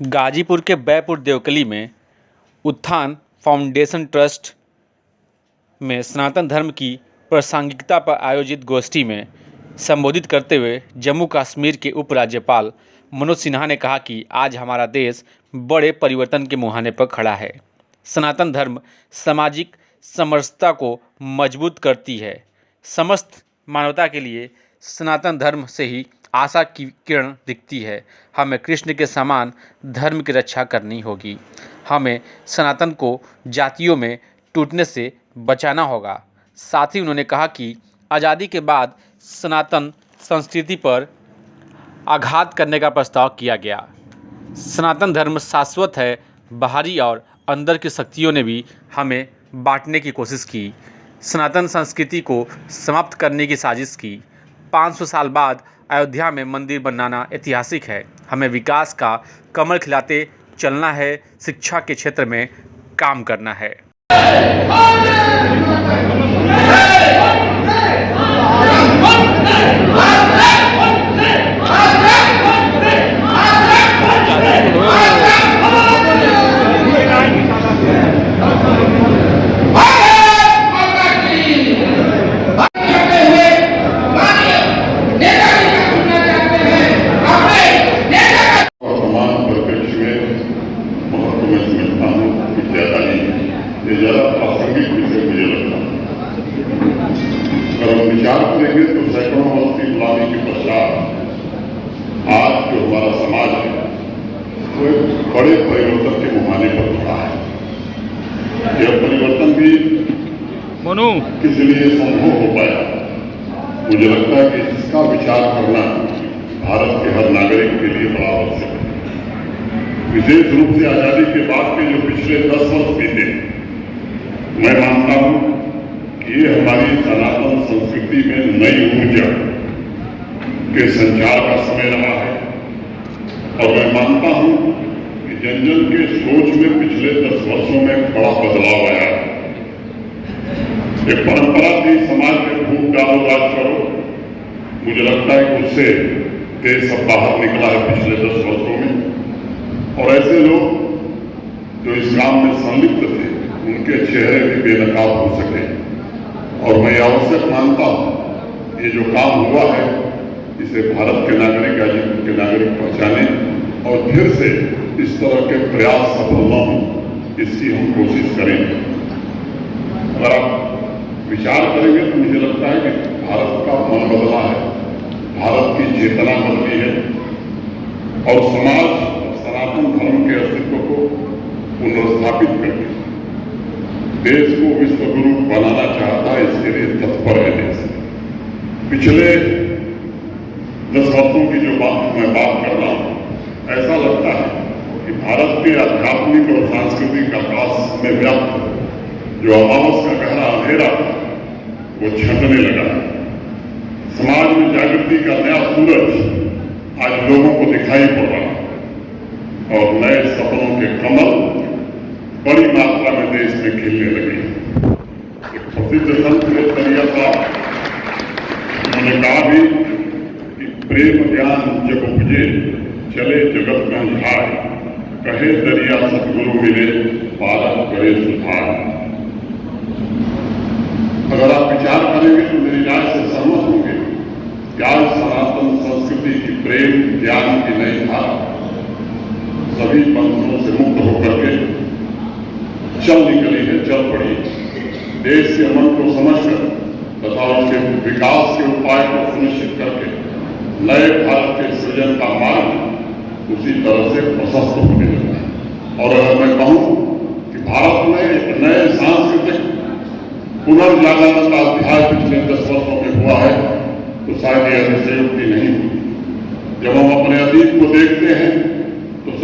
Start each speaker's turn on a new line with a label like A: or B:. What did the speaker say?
A: गाजीपुर के बैपुर देवकली में उत्थान फाउंडेशन ट्रस्ट में सनातन धर्म की प्रासंगिकता पर आयोजित गोष्ठी में संबोधित करते हुए जम्मू कश्मीर के उपराज्यपाल मनोज सिन्हा ने कहा कि आज हमारा देश बड़े परिवर्तन के मुहाने पर खड़ा है। सनातन धर्म सामाजिक समरसता को मजबूत करती है। समस्त मानवता के लिए सनातन धर्म से ही आशा की किरण दिखती है। हमें कृष्ण के समान धर्म की रक्षा करनी होगी। हमें सनातन को जातियों में टूटने से बचाना होगा। साथ ही उन्होंने कहा कि आज़ादी के बाद सनातन संस्कृति पर आघात करने का प्रस्ताव किया गया। सनातन धर्म शाश्वत है। बाहरी और अंदर की शक्तियों ने भी हमें बांटने की कोशिश की, सनातन संस्कृति को समाप्त करने की साजिश की। 500 साल बाद अयोध्या में मंदिर बनाना ऐतिहासिक है। हमें विकास का कमल खिलाते चलना है। शिक्षा के क्षेत्र में काम करना है।
B: ज़्यादा प्रासंगिक विषय मुझे लगता है। अगर हम विचार करेंगे तो सैकड़ों वर्ष की गुलामी के पश्चात आज जो हमारा समाज है वो एक बड़े परिवर्तन के मुहाने पर खड़ा है। यह परिवर्तन भी किस लिए संभव हो पाया, मुझे लगता है कि इसका विचार करना भारत के हर नागरिक के लिए बड़ा आवश्यक है। विशेष रूप से आजादी के बाद के जो पिछले 10 वर्ष बीते, मैं मानता हूं कि ये हमारी सनातन संस्कृति में नई ऊर्जा के संचार का समय रहा है। और मैं मानता हूं कि जन जन के सोच में पिछले 10 वर्षों में बड़ा बदलाव आया है। एक परंपरा थी समाज में फूट डालो राज करो, मुझे लगता है कि उससे देश अब बाहर निकला है पिछले 10 वर्षों में। और ऐसे लोग जो इस काम में संलिप्त थे उनके चेहरे भी बेनकाब हो सके। और मैं आवश्यक मानता हूं ये जो काम हुआ है इसे भारत के नागरिक गाजीपुर के नागरिक पहचाने और फिर से इस तरह के प्रयास सफल न हो इसकी हम कोशिश करेंगे। अगर आप विचार करेंगे तो मुझे लगता है कि भारत का मन बदला है, भारत की चेतना बदली है और समाज सनातन धर्म के अस्तित्व को पुनर्स्थापित करके देश को विश्व गुरु बनाना चाहता है। इसके लिए तत्पर है देश। पिछले 10 वर्षों की जो मैं बात कर रहा हूं, ऐसा लगता है कि भारत के आध्यात्मिक और सांस्कृतिक आकाश में व्याप्त जो अमावस का गहरा अंधेरा था वो छंटने लगा है। समाज में जागृति का नया सूरज आज लोगों को दिखाई पड़ रहा है और नए सपनों के कमल बड़ी मात्रा में देश में खिलने लगे। एक प्रसिद्ध संत दरिया साहब उन्होंने कहा भी कि प्रेम ज्ञान जब उपजे चले जगत में झार, कहे दरिया सतगुरु मिले पारक करे सुधार। अगर आप विचार करेंगे तो मेरी राय से सहमत होंगे कि आज सनातन संस्कृति की प्रेम ज्ञान की नई धारा सभी बंधनों से मुक्त होकर के चल निकली है, चल पड़ी। देश के मन को समझकर तथा उसके विकास के उपाय को सुनिश्चित करके नए भारत के सृजन का मार्ग उसी तरह से प्रशस्त होने लगा है। और अगर मैं कहूं कि भारत में एक नए सांस्कृतिक पुनर्जागरण का अध्याय पिछले 10 वर्षों में हुआ है तो शायद यह अतिशयोक्ति नहीं हुई। जब हम अपने अतीत को देखते हैं तो